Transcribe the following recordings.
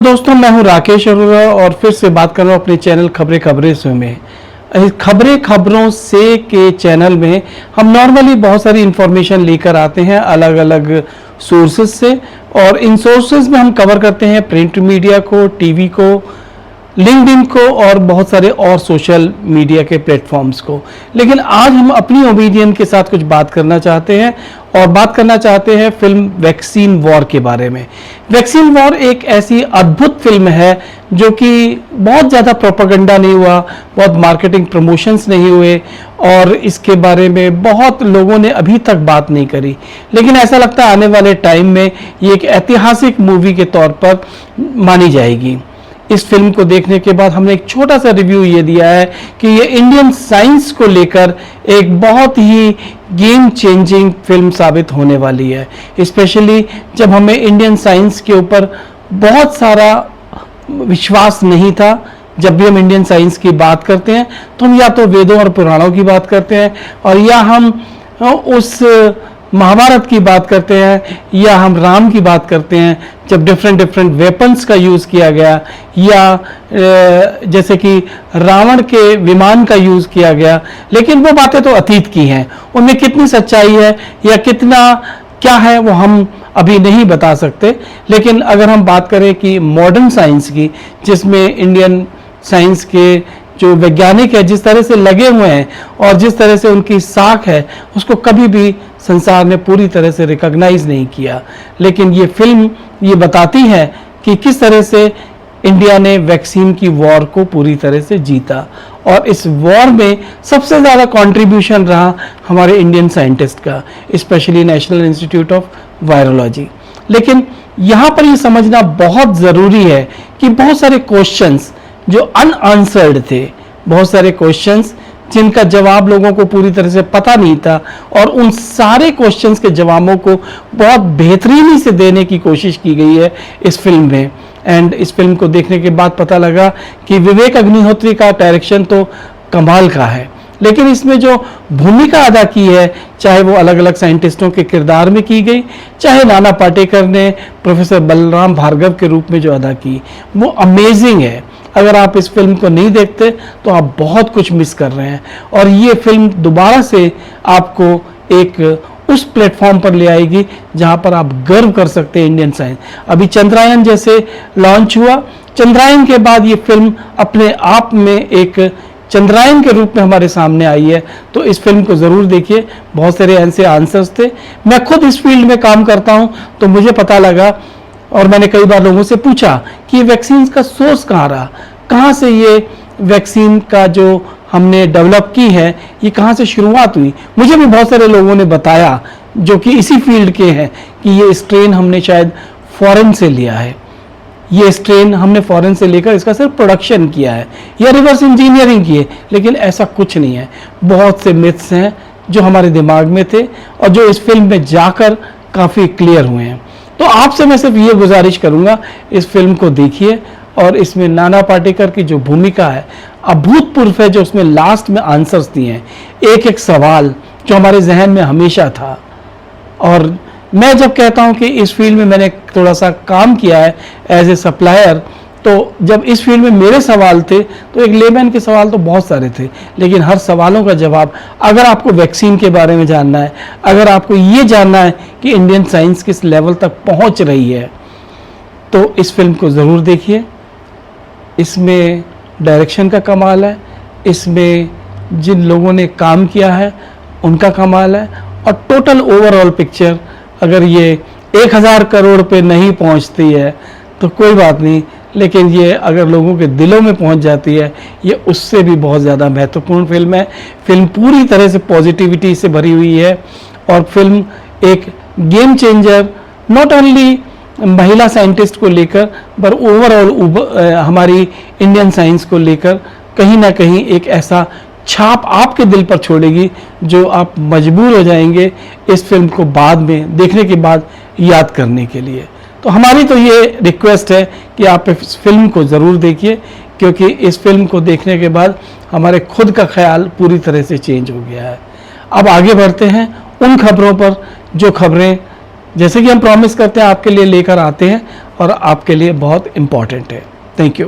दोस्तों, मैं हूं राकेश अरोरा और फिर से बात कर रहा हूं अपने चैनल खबरें से में। खबरों से के चैनल में हम नॉर्मली बहुत सारी इंफॉर्मेशन लेकर आते हैं अलग अलग सोर्सेज से, और इन सोर्सेज में हम कवर करते हैं प्रिंट मीडिया को, टीवी को, लिंक्डइन को और बहुत सारे और सोशल मीडिया के प्लेटफॉर्म्स को। लेकिन आज हम अपनी ओपिनियन के साथ कुछ बात करना चाहते हैं, और बात करना चाहते हैं फिल्म वैक्सीन वॉर के बारे में। वैक्सीन वॉर एक ऐसी अद्भुत फिल्म है जो कि बहुत ज़्यादा प्रोपेगेंडा नहीं हुआ, बहुत मार्केटिंग प्रमोशंस नहीं हुए, और इसके बारे में बहुत लोगों ने अभी तक बात नहीं करी। लेकिन ऐसा लगता है आने वाले टाइम में ये एक ऐतिहासिक मूवी के तौर पर मानी जाएगी। इस फिल्म को देखने के बाद हमने एक छोटा सा रिव्यू ये दिया है कि ये इंडियन साइंस को लेकर एक बहुत ही गेम चेंजिंग फिल्म साबित होने वाली है। स्पेशली जब हमें इंडियन साइंस के ऊपर बहुत सारा विश्वास नहीं था। जब भी हम इंडियन साइंस की बात करते हैं तो हम या तो वेदों और पुराणों की बात करते हैं, और या हम उस महाभारत की बात करते हैं, या हम राम की बात करते हैं जब डिफरेंट वेपन्स का यूज़ किया गया, या जैसे कि रावण के विमान का यूज़ किया गया। लेकिन वो बातें तो अतीत की हैं, उनमें कितनी सच्चाई है या कितना क्या है वो हम अभी नहीं बता सकते। लेकिन अगर हम बात करें कि मॉडर्न साइंस की, जिसमें इंडियन साइंस के जो वैज्ञानिक है जिस तरह से लगे हुए हैं और जिस तरह से उनकी साख है, उसको कभी भी संसार ने पूरी तरह से रिकॉग्नाइज नहीं किया। लेकिन ये फिल्म ये बताती है कि किस तरह से इंडिया ने वैक्सीन की वॉर को पूरी तरह से जीता, और इस वॉर में सबसे ज़्यादा कंट्रीब्यूशन रहा हमारे इंडियन साइंटिस्ट का, specially national institute of virology. लेकिन यहाँ पर ये समझना बहुत ज़रूरी है कि बहुत सारे क्वेश्चंस जो अनआंसर्ड थे, बहुत सारे क्वेश्चंस जिनका जवाब लोगों को पूरी तरह से पता नहीं था, और उन सारे क्वेश्चंस के जवाबों को बहुत बेहतरीनी से देने की कोशिश की गई है इस फिल्म में। एंड इस फिल्म को देखने के बाद पता लगा कि विवेक अग्निहोत्री का डायरेक्शन तो कमाल का है, लेकिन इसमें जो भूमिका अदा की है, चाहे वो अलग अलग साइंटिस्टों के किरदार में की गई, चाहे नाना पाटेकर ने प्रोफेसर बलराम भार्गव के रूप में जो अदा की, वो अमेजिंग है। अगर आप इस फिल्म को नहीं देखते तो आप बहुत कुछ मिस कर रहे हैं, और ये फिल्म दोबारा से आपको एक उस प्लेटफॉर्म पर ले आएगी जहां पर आप गर्व कर सकते हैं इंडियन साइंस। अभी चंद्रयान जैसे लॉन्च हुआ, चंद्रयान के बाद ये फिल्म अपने आप में एक चंद्रयान के रूप में हमारे सामने आई है। तो इस फिल्म को ज़रूर देखिए, बहुत सारे ऐसे आंसर्स थे। मैं खुद इस फील्ड में काम करता हूं तो मुझे पता लगा, और मैंने कई बार लोगों से पूछा कि ये वैक्सीन का सोर्स कहाँ रहा, कहाँ से ये वैक्सीन का जो हमने डेवलप की है ये कहाँ से शुरुआत हुई। मुझे भी बहुत सारे लोगों ने बताया जो कि इसी फील्ड के हैं कि ये स्ट्रेन हमने शायद फॉरेन से लिया है, ये स्ट्रेन हमने फॉरेन से लेकर इसका सिर्फ प्रोडक्शन किया है या रिवर्स इंजीनियरिंग की है। लेकिन ऐसा कुछ नहीं है, बहुत से मिथ्स हैं जो हमारे दिमाग में थे और जो इस फिल्म में जाकर काफ़ी क्लियर हुए हैं। तो आपसे मैं सिर्फ ये गुजारिश करूंगा, इस फिल्म को देखिए, और इसमें नाना पाटेकर की जो भूमिका है अभूतपूर्व है, जो उसमें लास्ट में आंसर्स दिए हैं एक एक सवाल जो हमारे जहन में हमेशा था। और मैं जब कहता हूं कि इस फील्ड में मैंने थोड़ा सा काम किया है एज ए सप्लायर, तो जब इस फील्ड में मेरे सवाल थे तो एक लेमैन के सवाल तो बहुत सारे थे, लेकिन हर सवालों का जवाब, अगर आपको वैक्सीन के बारे में जानना है, अगर आपको ये जानना है कि इंडियन साइंस किस लेवल तक पहुंच रही है, तो इस फिल्म को ज़रूर देखिए। इसमें डायरेक्शन का कमाल है, इसमें जिन लोगों ने काम किया है उनका कमाल है, और टोटल ओवरऑल पिक्चर, अगर ये 1000 करोड़ पे नहीं पहुंचती है तो कोई बात नहीं, लेकिन ये अगर लोगों के दिलों में पहुंच जाती है, ये उससे भी बहुत ज़्यादा महत्वपूर्ण फिल्म है। फिल्म पूरी तरह से पॉजिटिविटी से भरी हुई है, और फिल्म एक गेम चेंजर नॉट ओनली महिला साइंटिस्ट को लेकर पर ओवरऑल हमारी इंडियन साइंस को लेकर कहीं ना कहीं एक ऐसा छाप आपके दिल पर छोड़ेगी जो आप मजबूर हो जाएंगे इस फिल्म को बाद में देखने के बाद याद करने के लिए। तो हमारी तो ये रिक्वेस्ट है कि आप इस फिल्म को ज़रूर देखिए, क्योंकि इस फिल्म को देखने के बाद हमारे खुद का ख्याल पूरी तरह से चेंज हो गया है। अब आगे बढ़ते हैं उन खबरों पर जो खबरें जैसे कि हम प्रॉमिस करते हैं आपके लिए लेकर आते हैं, और आपके लिए बहुत इम्पॉर्टेंट है। Thank you.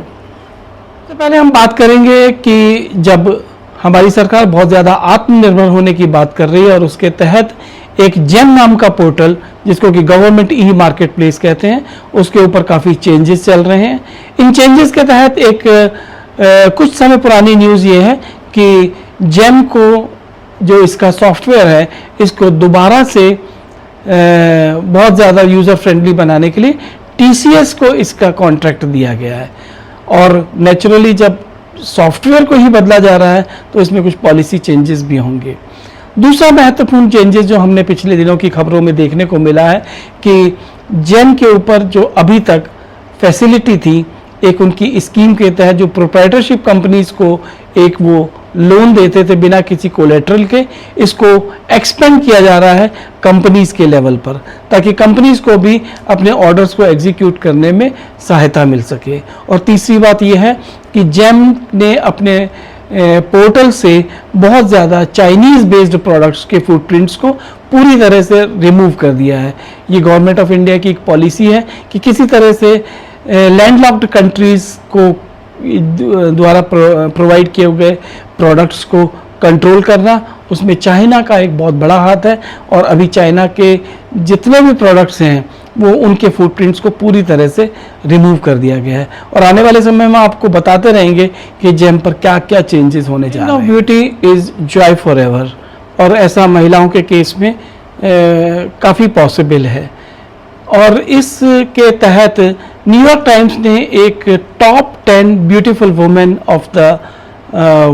तो पहले हम बात करेंगे कि जब हमारी सरकार बहुत ज़्यादा आत्मनिर्भर होने की बात कर रही है और उसके तहत एक जेम नाम का पोर्टल, जिसको कि गवर्नमेंट ई मार्केट प्लेस कहते हैं, उसके ऊपर काफ़ी चेंजेस चल रहे हैं। इन चेंजेस के तहत एक कुछ समय पुरानी न्यूज़ ये है कि जेम को, जो इसका सॉफ्टवेयर है, इसको दोबारा से बहुत ज़्यादा यूज़र फ्रेंडली बनाने के लिए TCS को इसका कॉन्ट्रैक्ट दिया गया है। और नेचुरली जब सॉफ्टवेयर को ही बदला जा रहा है तो इसमें कुछ पॉलिसी चेंजेस भी होंगे। दूसरा महत्वपूर्ण चेंजेस जो हमने पिछले दिनों की खबरों में देखने को मिला है कि जेम के ऊपर जो अभी तक फैसिलिटी थी, एक उनकी स्कीम के तहत जो प्रोप्राइटरशिप कंपनीज को एक वो लोन देते थे बिना किसी कोलेटरल के, इसको एक्सपेंड किया जा रहा है कंपनीज के लेवल पर, ताकि कंपनीज को भी अपने ऑर्डर्स को एग्जीक्यूट करने में सहायता मिल सके। और तीसरी बात यह है कि जेम ने अपने पोर्टल से बहुत ज़्यादा चाइनीज़ बेस्ड प्रोडक्ट्स के फुटप्रिंट्स को पूरी तरह से रिमूव कर दिया है। ये गवर्नमेंट ऑफ इंडिया की एक पॉलिसी है कि किसी तरह से लैंडलॉक्ड कंट्रीज़ को द्वारा प्रोवाइड किए गए प्रोडक्ट्स को कंट्रोल करना, उसमें चाइना का एक बहुत बड़ा हाथ है। और अभी चाइना के जितने भी प्रोडक्ट्स हैं वो उनके फुटप्रिंट्स को पूरी तरह से रिमूव कर दिया गया है। और आने वाले समय में आपको बताते रहेंगे कि जेम पर क्या क्या चेंजेस होने जा रहे हैं। Beauty is Joy for ever, और ऐसा महिलाओं के केस में काफ़ी पॉसिबल है। और इसके तहत न्यूयॉर्क टाइम्स ने एक top 10 beautiful women of the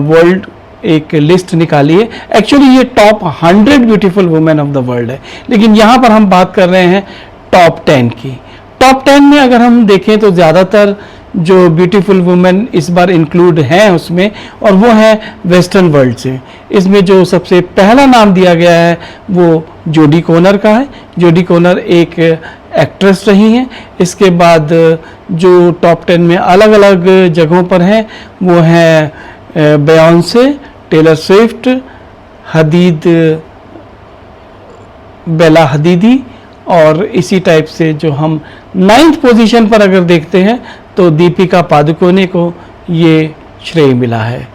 world एक लिस्ट निकाली है। एक्चुअली ये top 100 beautiful women of the world है, लेकिन यहाँ पर हम बात कर रहे हैं टॉप 10 की। टॉप 10 में अगर हम देखें तो ज़्यादातर जो ब्यूटीफुल वुमेन इस बार इंक्लूड हैं उसमें, और वो है वेस्टर्न वर्ल्ड से। इसमें जो सबसे पहला नाम दिया गया है वो जोडी कोनर का है। जोडी कोनर एक एक्ट्रेस रही हैं। इसके बाद जो टॉप 10 में अलग अलग जगहों पर हैं वो हैं बेयोंसे, टेलर स्विफ्ट, हदीद, बेला हदीदी, और इसी टाइप से जो हम 9th पोजीशन पर अगर देखते हैं तो दीपिका पादुकोणे को ये श्रेय मिला है।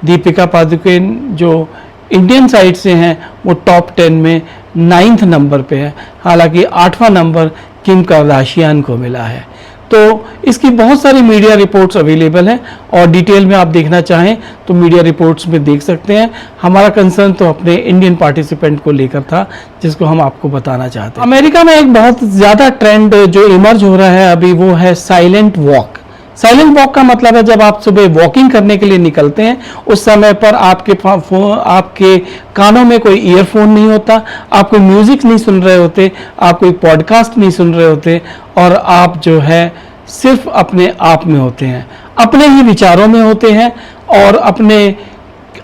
दीपिका पादुकोण जो इंडियन साइड से हैं वो टॉप 10 में 9th नंबर पे है, हालांकि 8वां नंबर किम कार्दाशियान को मिला है। तो इसकी बहुत सारी मीडिया रिपोर्ट्स अवेलेबल हैं, और डिटेल में आप देखना चाहें तो मीडिया रिपोर्ट्स में देख सकते हैं। हमारा कंसर्न तो अपने इंडियन पार्टिसिपेंट को लेकर था, जिसको हम आपको बताना चाहते हैं। अमेरिका में एक बहुत ज़्यादा ट्रेंड जो इमर्ज हो रहा है अभी, वो है साइलेंट वॉक। साइलेंट वॉक का मतलब है जब आप सुबह वॉकिंग करने के लिए निकलते हैं उस समय पर आपके कानों में कोई ईयरफोन नहीं होता, आप कोई म्यूजिक नहीं सुन रहे होते, आप कोई पॉडकास्ट नहीं सुन रहे होते, और आप जो है सिर्फ अपने आप में होते हैं, अपने ही विचारों में होते हैं, और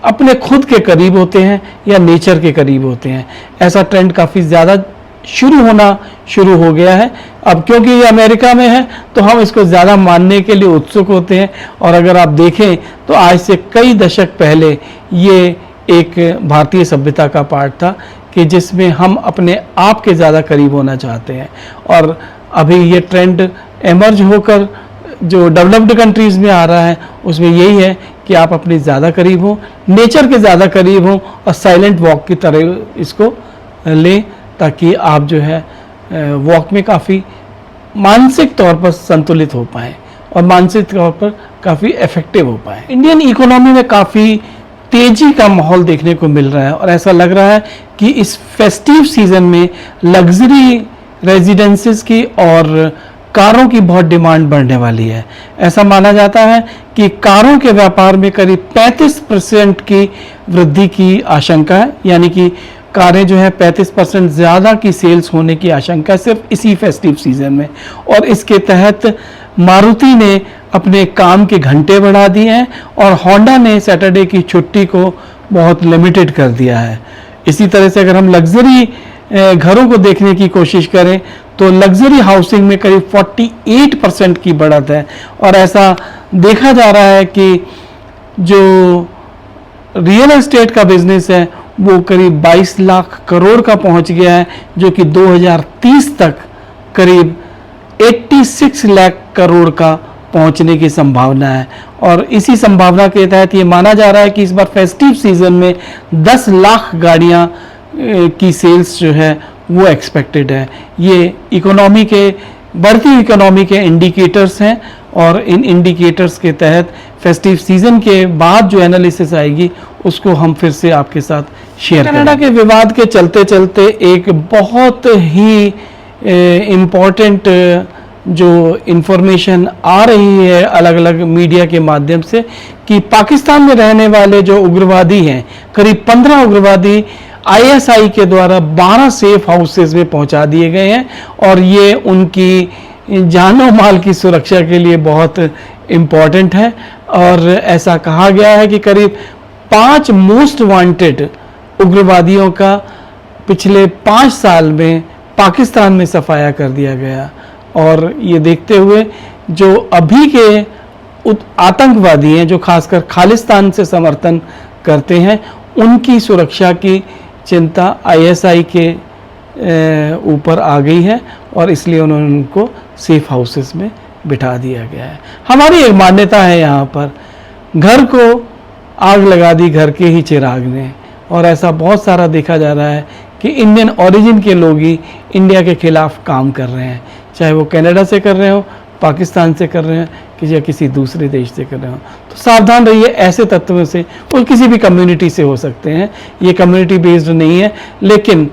अपने खुद के करीब होते हैं या नेचर के करीब होते हैं। ऐसा ट्रेंड काफ़ी ज़्यादा शुरू हो गया है अब, क्योंकि ये अमेरिका में है तो हम इसको ज़्यादा मानने के लिए उत्सुक होते हैं। और अगर आप देखें तो आज से कई दशक पहले ये एक भारतीय सभ्यता का पार्ट था कि जिसमें हम अपने आप के ज़्यादा करीब होना चाहते हैं। और अभी ये ट्रेंड एमर्ज होकर जो डेवलप्ड कंट्रीज़ में आ रहा है उसमें यही है कि आप अपने ज़्यादा करीब हों, नेचर के ज़्यादा करीब हों, और साइलेंट वॉक की तरह इसको लें, ताकि आप जो है वॉक में काफ़ी मानसिक तौर पर संतुलित हो पाएँ और मानसिक तौर पर काफ़ी इफेक्टिव हो पाएँ। इंडियन इकोनॉमी में काफ़ी तेज़ी का माहौल देखने को मिल रहा है, और ऐसा लग रहा है कि इस फेस्टिव सीज़न में लग्जरी रेजिडेंसेस की और कारों की बहुत डिमांड बढ़ने वाली है। ऐसा माना जाता है कि कारों के व्यापार में करीब 35% की वृद्धि की आशंका है, यानी कि कारें जो है 35% ज़्यादा की सेल्स होने की आशंका है सिर्फ इसी फेस्टिव सीज़न में। और इसके तहत मारुति ने अपने काम के घंटे बढ़ा दिए हैं, और होंडा ने सैटरडे की छुट्टी को बहुत लिमिटेड कर दिया है। इसी तरह से अगर हम लग्जरी घरों को देखने की कोशिश करें तो लग्जरी हाउसिंग में करीब 48% की बढ़त है। और ऐसा देखा जा रहा है कि जो रियल एस्टेट का बिजनेस है वो करीब 22 लाख करोड़ का पहुंच गया है, जो कि 2030 तक करीब 86 लाख करोड़ का पहुंचने की संभावना है। और इसी संभावना के तहत ये माना जा रहा है कि इस बार फेस्टिव सीजन में 10 लाख गाड़ियां की सेल्स जो है वो एक्सपेक्टेड है। ये इकोनॉमी के बढ़ती इकोनॉमी के इंडिकेटर्स हैं और इन इंडिकेटर्स के तहत फेस्टिव सीजन के बाद जो एनालिसिस आएगी उसको हम फिर से आपके साथ शेयर करेंगे। कनाडा के विवाद के चलते चलते एक बहुत ही इम्पॉर्टेंट जो इंफॉर्मेशन आ रही है अलग अलग मीडिया के माध्यम से कि पाकिस्तान में रहने वाले जो उग्रवादी हैं, करीब 15 उग्रवादी आईएसआई के द्वारा 12 सेफ हाउसेज में पहुंचा दिए गए हैं और ये उनकी जानो माल की सुरक्षा के लिए बहुत इम्पॉर्टेंट है। और ऐसा कहा गया है कि करीब 5 मोस्ट वांटेड उग्रवादियों का पिछले 5 साल में पाकिस्तान में सफाया कर दिया गया। और ये देखते हुए जो अभी के आतंकवादी हैं, जो खासकर खालिस्तान से समर्थन करते हैं, उनकी सुरक्षा की चिंता आईएसआई के ऊपर आ गई है और इसलिए उन्होंने उनको सेफ हाउसेस में बिठा दिया गया है। हमारी एक मान्यता है यहाँ पर, घर को आग लगा दी घर के ही चिराग ने, और ऐसा बहुत सारा देखा जा रहा है कि इंडियन ओरिजिन के लोग ही इंडिया के खिलाफ काम कर रहे हैं, चाहे वो कनाडा से कर रहे हो, पाकिस्तान से कर रहे हैं, या किसी दूसरे देश से कर रहे हो। तो सावधान रहिए ऐसे तत्वों से। वो किसी भी कम्युनिटी से हो सकते हैं, ये कम्युनिटी बेस्ड नहीं है, लेकिन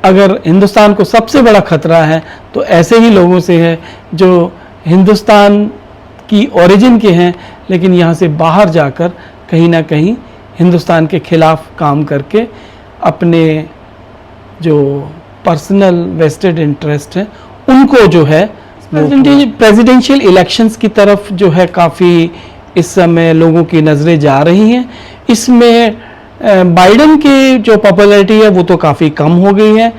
अगर हिंदुस्तान को सबसे बड़ा खतरा है तो ऐसे ही लोगों से है जो हिंदुस्तान की ओरिजिन के हैं लेकिन यहाँ से बाहर जाकर कहीं ना कहीं हिंदुस्तान के खिलाफ काम करके अपने जो पर्सनल वेस्टेड इंटरेस्ट है उनको जो है प्रेसिडेंशियल इलेक्शंस की तरफ जो है काफ़ी इस समय लोगों की नज़रें जा रही हैं। इसमें बाइडेन की जो पॉपुलैरिटी है वो तो काफ़ी कम हो गई है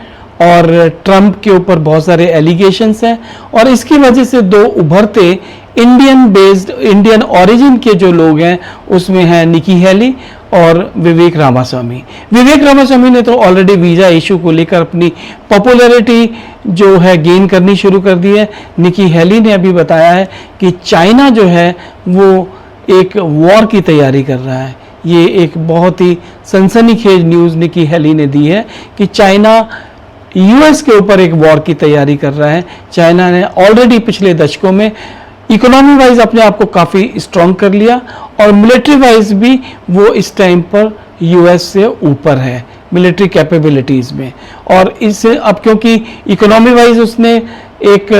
और ट्रंप के ऊपर बहुत सारे एलिगेशंस हैं और इसकी वजह से दो उभरते इंडियन ओरिजिन के जो लोग हैं उसमें हैं निकी हेली और विवेक रामास्वामी। विवेक रामास्वामी ने तो ऑलरेडी वीज़ा इशू को लेकर अपनी पॉपुलैरिटी जो है गेन करनी शुरू कर दी है। निकी हेली ने अभी बताया है कि चाइना जो है वो एक वॉर की तैयारी कर रहा है। ये एक बहुत ही सनसनीखेज न्यूज़ निकी हेली ने दी है कि चाइना यूएस के ऊपर एक वॉर की तैयारी कर रहा है। चाइना ने ऑलरेडी पिछले दशकों में इकोनॉमी वाइज अपने आप को काफ़ी स्ट्रॉन्ग कर लिया और मिलिट्री वाइज भी वो इस टाइम पर यूएस से ऊपर है मिलिट्री कैपेबिलिटीज़ में। और इससे अब क्योंकि इकोनॉमी वाइज उसने एक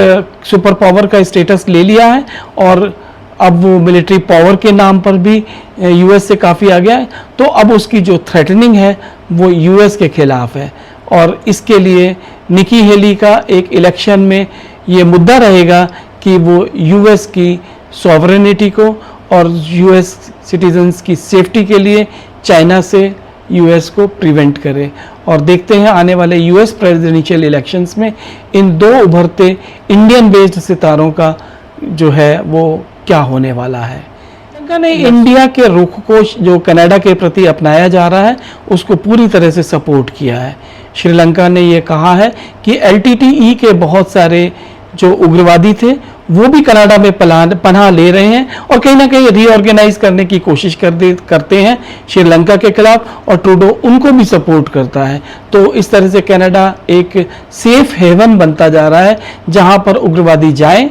सुपर पावर का स्टेटस ले लिया है और अब वो मिलिट्री पावर के नाम पर भी यूएस से काफ़ी आ गया है, तो अब उसकी जो थ्रेटनिंग है वो यूएस के खिलाफ है। और इसके लिए निकी हेली का एक इलेक्शन में ये मुद्दा रहेगा कि वो यूएस की सॉवरेनिटी को और यूएस सिटीजन्स की सेफ्टी के लिए चाइना से यूएस को प्रिवेंट करे। और देखते हैं आने वाले यूएस प्रेसिडेंशियल इलेक्शंस में इन दो उभरते इंडियन बेस्ड सितारों का जो है वो क्या होने वाला है। श्रीलंका ने इंडिया के रुख को जो कनाडा के प्रति अपनाया जा रहा है उसको पूरी तरह से सपोर्ट किया है। श्रीलंका ने ये कहा है कि LTTE के बहुत सारे जो उग्रवादी थे वो भी कनाडा में पनाह ले रहे हैं और कहीं ना कहीं रीऑर्गेनाइज करने की कोशिश करते हैं श्रीलंका के खिलाफ और ट्रूडो उनको भी सपोर्ट करता है। तो इस तरह से कनाडा एक सेफ हेवन बनता जा रहा है जहां पर उग्रवादी जाएं,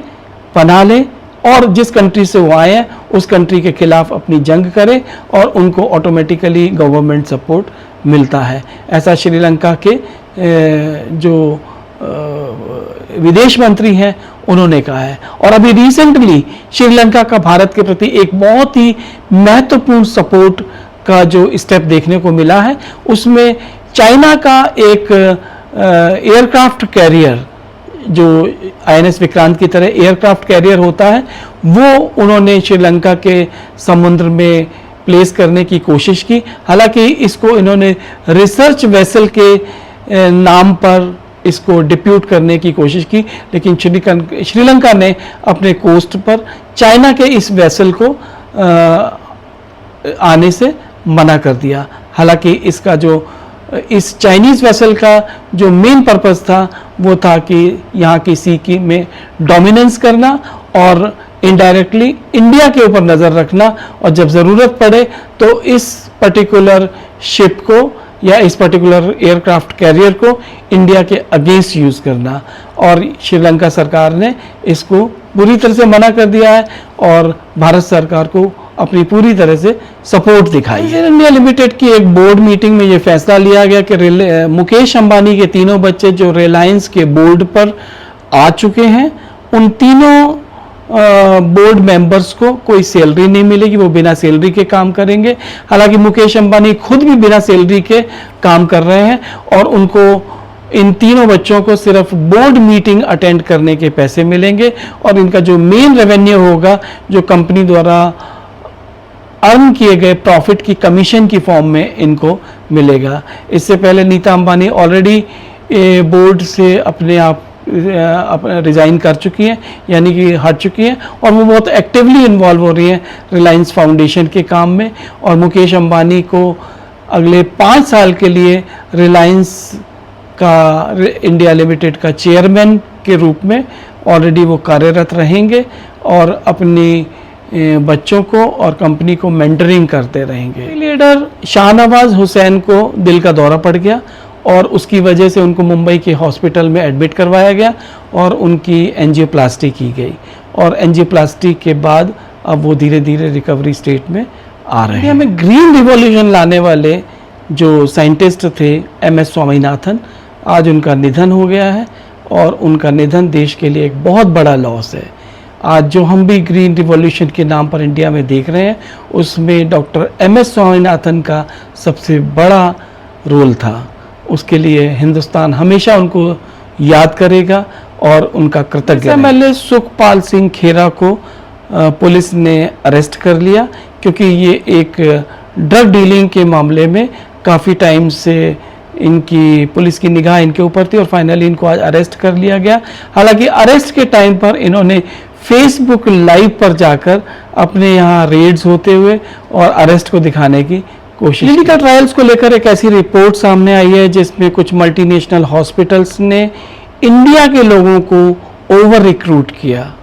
पनाह लें और जिस कंट्री से वो आए हैं उस कंट्री के खिलाफ अपनी जंग करें और उनको ऑटोमेटिकली गवर्नमेंट सपोर्ट मिलता है। ऐसा श्रीलंका के जो विदेश मंत्री हैं उन्होंने कहा है। और अभी रिसेंटली श्रीलंका का भारत के प्रति एक बहुत ही महत्वपूर्ण सपोर्ट का जो स्टेप देखने को मिला है उसमें चाइना का एक एयरक्राफ्ट कैरियर जो INS विक्रांत की तरह एयरक्राफ्ट कैरियर होता है वो उन्होंने श्रीलंका के समुद्र में प्लेस करने की कोशिश की। हालांकि इसको इन्होंने रिसर्च वेसल के नाम पर इसको डिप्यूट करने की कोशिश की, लेकिन श्रीलंका ने अपने कोस्ट पर चाइना के इस वेसल को आने से मना कर दिया। हालांकि इसका जो इस चाइनीज़ वेसल का जो मेन पर्पस था वो था कि यहाँ की सी की में डोमिनेंस करना और इनडायरेक्टली इंडिया के ऊपर नज़र रखना, और जब ज़रूरत पड़े तो इस पर्टिकुलर शिप को या इस पर्टिकुलर एयरक्राफ्ट कैरियर को इंडिया के अगेंस्ट यूज़ करना। और श्रीलंका सरकार ने इसको पूरी तरह से मना कर दिया है और भारत सरकार को अपनी पूरी तरह से सपोर्ट दिखाई है। इंडिया लिमिटेड की एक बोर्ड मीटिंग में ये फैसला लिया गया कि मुकेश अंबानी के तीनों बच्चे जो रिलायंस के बोर्ड पर आ चुके हैं, उन तीनों बोर्ड मेंबर्स को कोई सैलरी नहीं मिलेगी, वो बिना सैलरी के काम करेंगे। हालांकि मुकेश अंबानी खुद भी बिना सैलरी के काम कर रहे हैं और उनको इन तीनों बच्चों को सिर्फ बोर्ड मीटिंग अटेंड करने के पैसे मिलेंगे और इनका जो मेन रेवेन्यू होगा, जो कंपनी द्वारा अर्न किए गए प्रॉफिट की कमीशन की फॉर्म में इनको मिलेगा। इससे पहले नीता अंबानी ऑलरेडी बोर्ड से अपने आप रिज़ाइन कर चुकी हैं, यानी कि हट चुकी हैं, और वो बहुत एक्टिवली इन्वॉल्व हो रही हैं रिलायंस फाउंडेशन के काम में। और मुकेश अंबानी को अगले 5 साल के लिए रिलायंस का इंडिया लिमिटेड का चेयरमैन के रूप में ऑलरेडी वो कार्यरत रहेंगे और अपनी बच्चों को और कंपनी को मेंटरिंग करते रहेंगे। लीडर शाहनवाज हुसैन को दिल का दौरा पड़ गया और उसकी वजह से उनको मुंबई के हॉस्पिटल में एडमिट करवाया गया और उनकी एंजियोप्लास्टी की गई, और एंजियोप्लास्टी के बाद अब वो धीरे धीरे रिकवरी स्टेट में आ रहे हैं। हमें ग्रीन रिवॉल्यूशन लाने वाले जो साइंटिस्ट थे MS स्वामीनाथन, आज उनका निधन हो गया है और उनका निधन देश के लिए एक बहुत बड़ा लॉस है। आज जो हम भी ग्रीन रिवॉल्यूशन के नाम पर इंडिया में देख रहे हैं, उसमें डॉक्टर MS स्वामीनाथन का सबसे बड़ा रोल था। उसके लिए हिंदुस्तान हमेशा उनको याद करेगा और उनका कृतज्ञ। MLA सुखपाल सिंह खेरा को पुलिस ने अरेस्ट कर लिया क्योंकि ये एक ड्रग डीलिंग के मामले में काफ़ी टाइम से इनकी पुलिस की निगाह इनके ऊपर थी और फाइनली इनको आज अरेस्ट कर लिया गया। हालांकि अरेस्ट के टाइम पर इन्होंने फेसबुक लाइव पर जाकर अपने यहाँ रेड्स होते हुए और अरेस्ट को दिखाने की कोशिश। क्लिनिकल ट्रायल्स को लेकर एक ऐसी रिपोर्ट सामने आई है जिसमें कुछ मल्टीनेशनल हॉस्पिटल्स ने इंडिया के लोगों को ओवर रिक्रूट किया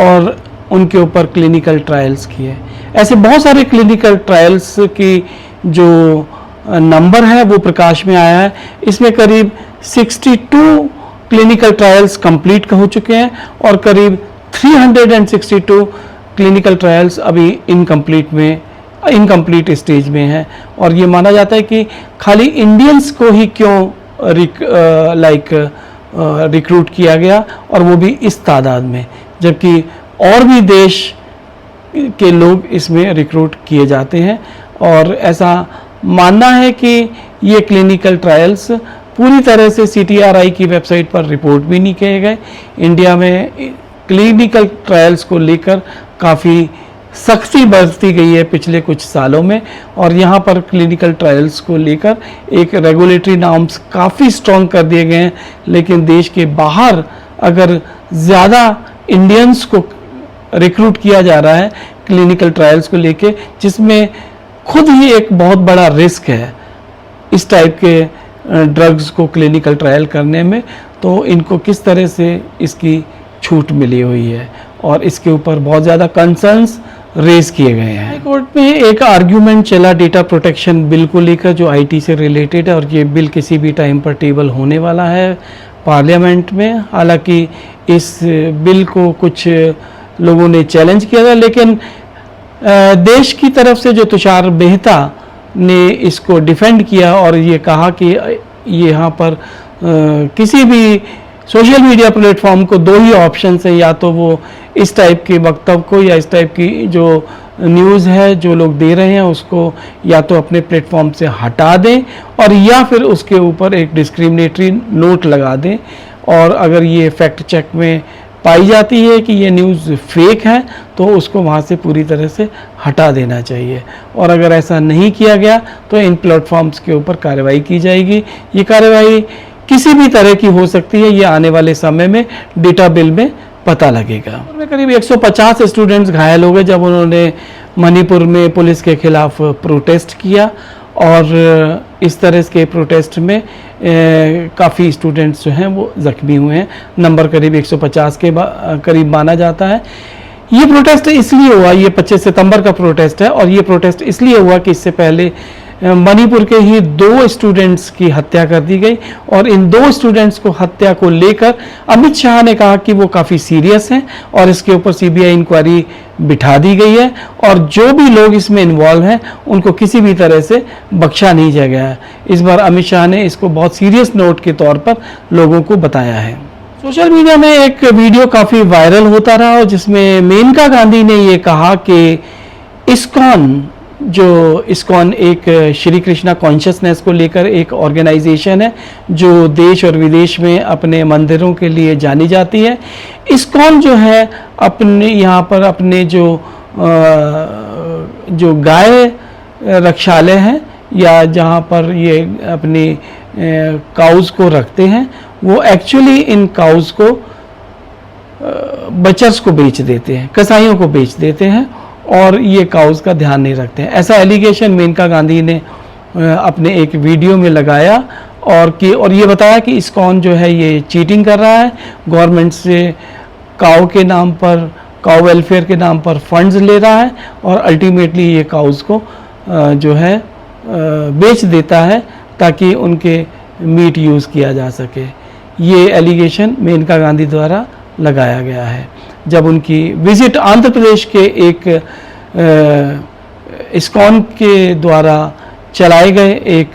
और उनके ऊपर क्लिनिकल ट्रायल्स किए। ऐसे बहुत सारे क्लिनिकल ट्रायल्स की जो नंबर है वो प्रकाश में आया है। इसमें करीब 62 क्लिनिकल ट्रायल्स कंप्लीट हो चुके हैं और करीब 362 क्लिनिकल ट्रायल्स अभी इनकम्प्लीट स्टेज में है। और ये माना जाता है कि खाली इंडियंस को ही क्यों रिक्रूट किया गया और वो भी इस तादाद में, जबकि और भी देश के लोग इसमें रिक्रूट किए जाते हैं। और ऐसा मानना है कि ये क्लिनिकल ट्रायल्स पूरी तरह से CTRI की वेबसाइट पर रिपोर्ट भी नहीं किए गए। इंडिया में क्लिनिकल ट्रायल्स को लेकर काफ़ी सख्ती बरती गई है पिछले कुछ सालों में और यहाँ पर क्लिनिकल ट्रायल्स को लेकर एक रेगुलेटरी नॉर्म्स काफ़ी स्ट्रॉन्ग कर दिए गए हैं। लेकिन देश के बाहर अगर ज़्यादा इंडियंस को रिक्रूट किया जा रहा है क्लिनिकल ट्रायल्स को लेके, जिसमें खुद ही एक बहुत बड़ा रिस्क है इस टाइप के ड्रग्स को क्लिनिकल ट्रायल करने में, तो इनको किस तरह से इसकी छूट मिली हुई है और इसके ऊपर बहुत ज़्यादा कंसर्न्स रेज किए गए हैं। हाई कोर्ट में एक आर्ग्यूमेंट चला डेटा प्रोटेक्शन बिल को लेकर जो IT से रिलेटेड है और ये बिल किसी भी टाइम पर टेबल होने वाला है पार्लियामेंट में। हालांकि इस बिल को कुछ लोगों ने चैलेंज किया था, लेकिन देश की तरफ से जो तुषार मेहता ने इसको डिफेंड किया और ये कहा कि ये यहाँ पर किसी भी सोशल मीडिया प्लेटफॉर्म को 2 ही ऑप्शन है, या तो वो इस टाइप के वक्तव्य को या इस टाइप की जो न्यूज़ है जो लोग दे रहे हैं उसको या तो अपने प्लेटफॉर्म से हटा दें और या फिर उसके ऊपर एक डिस्क्रिमिनेटरी नोट लगा दें। और अगर ये फैक्ट चेक में पाई जाती है कि ये न्यूज़ फेक है तो उसको वहाँ से पूरी तरह से हटा देना चाहिए। और अगर ऐसा नहीं किया गया तो इन प्लेटफॉर्म्स के ऊपर कार्रवाई की जाएगी। ये कार्रवाई किसी भी तरह की हो सकती है, ये आने वाले समय में डेटा बिल में पता लगेगा। करीब 150 स्टूडेंट्स घायल हो गए जब उन्होंने मणिपुर में पुलिस के खिलाफ प्रोटेस्ट किया और इस तरह के प्रोटेस्ट में काफ़ी स्टूडेंट्स जो हैं वो ज़ख्मी हुए हैं। नंबर करीब 150 के करीब माना जाता है। ये प्रोटेस्ट इसलिए हुआ, ये 25 सितंबर का प्रोटेस्ट है, और ये प्रोटेस्ट इसलिए हुआ कि इससे पहले मणिपुर के ही 2 स्टूडेंट्स की हत्या कर दी गई, और इन 2 स्टूडेंट्स को हत्या को लेकर अमित शाह ने कहा कि वो काफ़ी सीरियस हैं और इसके ऊपर सीबीआई इंक्वायरी बिठा दी गई है, और जो भी लोग इसमें इन्वॉल्व हैं उनको किसी भी तरह से बख्शा नहीं जा गया है। इस बार अमित शाह ने इसको बहुत सीरियस नोट के तौर पर लोगों को बताया है। सोशल मीडिया में एक वीडियो काफ़ी वायरल होता रहा और जिसमें मेनका गांधी ने ये कहा कि इस्कॉन एक श्री कृष्णा कॉन्शियसनेस को लेकर एक ऑर्गेनाइजेशन है जो देश और विदेश में अपने मंदिरों के लिए जानी जाती है। इस्कॉन जो है अपने यहाँ पर अपने जो गाय रक्षालय हैं या जहाँ पर ये अपनी काउज को रखते हैं, वो एक्चुअली इन काउज को बचर्स को बेच देते हैं, कसाईयों को बेच देते हैं, और ये काउज का ध्यान नहीं रखते हैं। ऐसा एलिगेशन मेनका गांधी ने अपने एक वीडियो में लगाया और ये बताया कि इस्कॉन जो है ये चीटिंग कर रहा है, गवर्नमेंट से काउ के नाम पर, काउ वेलफेयर के नाम पर फंड्स ले रहा है, और अल्टीमेटली ये काउज को जो है बेच देता है ताकि उनके मीट यूज़ किया जा सके। ये एलिगेशन मेनका गांधी द्वारा लगाया गया है जब उनकी विजिट आंध्र प्रदेश के एक इस्कॉन के द्वारा चलाए गए एक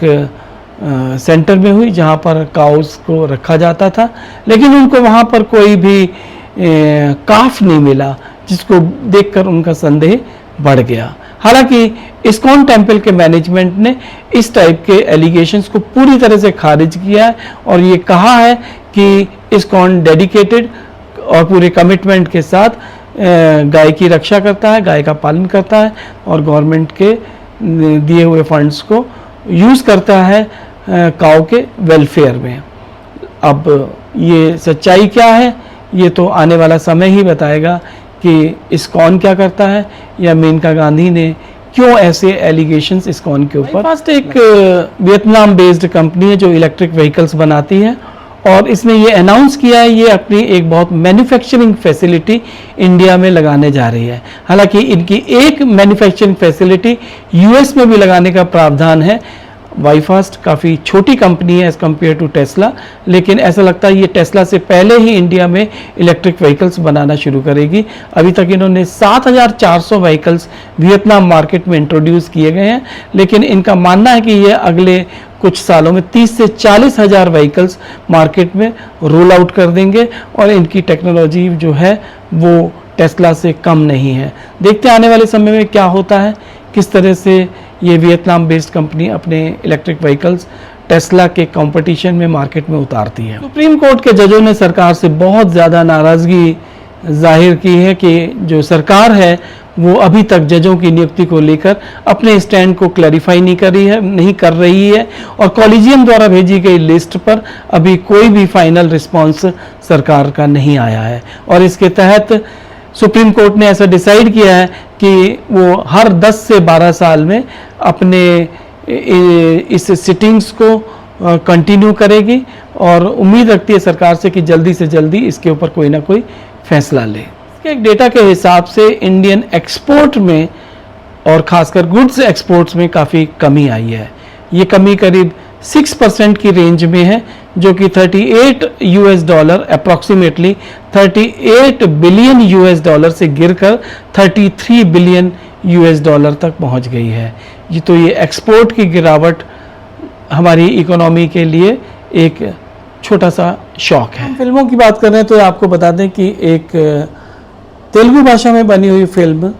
सेंटर में हुई जहां पर काउस को रखा जाता था, लेकिन उनको वहां पर कोई भी काफ नहीं मिला, जिसको देखकर उनका संदेह बढ़ गया। हालांकि इस्कॉन टेम्पल के मैनेजमेंट ने इस टाइप के एलिगेशंस को पूरी तरह से खारिज किया है और ये कहा है कि इस्कॉन डेडिकेटेड और पूरे कमिटमेंट के साथ गाय की रक्षा करता है, गाय का पालन करता है और गवर्नमेंट के दिए हुए फंड्स को यूज़ करता है काऊ के वेलफेयर में। अब ये सच्चाई क्या है ये तो आने वाला समय ही बताएगा कि इस्कॉन क्या करता है या मेनका गांधी ने क्यों ऐसे एलिगेशंस इस्कॉन के ऊपर। फास्ट एक वियतनाम बेस्ड कंपनी है जो इलेक्ट्रिक व्हीकल्स बनाती है और इसने ये अनाउंस किया है ये अपनी एक बहुत मैन्युफैक्चरिंग फैसिलिटी इंडिया में लगाने जा रही है। हालांकि इनकी एक मैन्युफैक्चरिंग फैसिलिटी यूएस में भी लगाने का प्रावधान है। वाईफास्ट काफ़ी छोटी कंपनी है एज़ कम्पेयर टू टेस्ला, लेकिन ऐसा लगता है ये टेस्ला से पहले ही इंडिया में इलेक्ट्रिक व्हीकल्स बनाना शुरू करेगी। अभी तक इन्होंने 7,400 व्हीकल्स वियतनाम मार्केट में इंट्रोड्यूस किए गए हैं, लेकिन इनका मानना है कि ये अगले कुछ सालों में 30 से 40 हज़ार व्हीकल्स मार्केट में रोल आउट कर देंगे और इनकी टेक्नोलॉजी जो है वो टेस्ला से कम नहीं है। देखते हैं आने वाले समय में क्या होता है, किस तरह से ये वियतनाम बेस्ड कंपनी अपने इलेक्ट्रिक व्हीकल्स टेस्ला के कंपटीशन में मार्केट में उतारती है। सुप्रीम कोर्ट के जजों ने सरकार से बहुत ज़्यादा नाराज़गी जाहिर की है कि जो सरकार है वो अभी तक जजों की नियुक्ति को लेकर अपने स्टैंड को क्लैरिफाई नहीं कर रही है और कॉलेजियम द्वारा भेजी गई लिस्ट पर अभी कोई भी फाइनल रिस्पॉन्स सरकार का नहीं आया है। और इसके तहत सुप्रीम कोर्ट ने ऐसा डिसाइड किया है कि वो हर 10 से 12 साल में अपने इस सिटिंग्स को कंटिन्यू करेगी और उम्मीद रखती है सरकार से कि जल्दी से जल्दी इसके ऊपर कोई ना कोई फैसला ले। इसके एक डेटा के हिसाब से इंडियन एक्सपोर्ट में और खासकर गुड्स एक्सपोर्ट्स में काफ़ी कमी आई है। ये कमी करीब 6% की रेंज में है, जो कि $38 अप्रॉक्सीमेटली 38 बिलियन US से गिरकर 33 बिलियन US तक पहुंच गई है। ये एक्सपोर्ट की गिरावट हमारी इकोनॉमी के लिए एक छोटा सा शॉक है। हम फिल्मों की बात कर रहे हैं तो आपको बता दें कि एक तेलुगु भाषा में बनी हुई फिल्म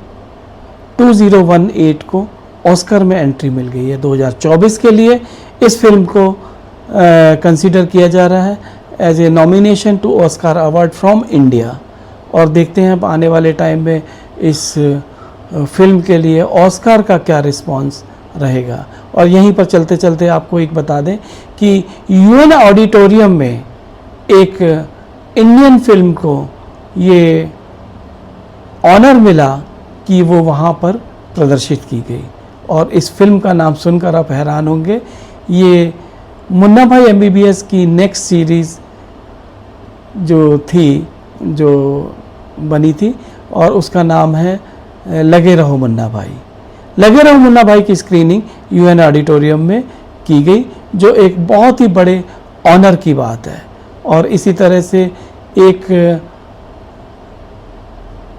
2018 को ऑस्कर में एंट्री मिल गई है 2024 के लिए। इस फिल्म को कंसीडर किया जा रहा है as a nomination to Oscar award from India और देखते हैं अब आने वाले टाइम में इस फिल्म के लिए ऑस्कर का क्या रिस्पांस रहेगा। और यहीं पर चलते चलते आपको एक बता दें कि यूएन ऑडिटोरियम में एक इंडियन फिल्म को ये ऑनर मिला कि वो वहाँ पर प्रदर्शित की गई और इस फिल्म का नाम सुनकर आप हैरान होंगे। ये मुन्ना भाई MBBS की नेक्स्ट सीरीज़ जो थी, जो बनी थी, और उसका नाम है लगे रहो मुन्ना भाई। लगे रहो मुन्ना भाई की स्क्रीनिंग UN ऑडिटोरियम में की गई, जो एक बहुत ही बड़े ऑनर की बात है। और इसी तरह से एक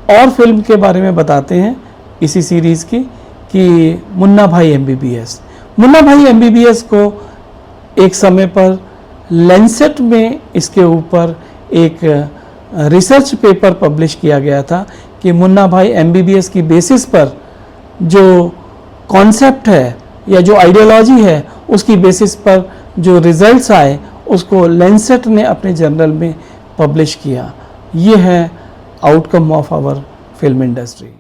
और फिल्म के बारे में बताते हैं इसी सीरीज़ की, कि मुन्ना भाई MBBS। मुन्ना भाई MBBS को एक समय पर लैंसेट में इसके ऊपर एक रिसर्च पेपर पब्लिश किया गया था कि मुन्ना भाई MBBS की बेसिस पर जो कॉन्सेप्ट है या जो आइडियोलॉजी है, उसकी बेसिस पर जो रिजल्ट्स आए उसको लैंसेट ने अपने जर्नल में पब्लिश किया। ये है outcome of our film industry.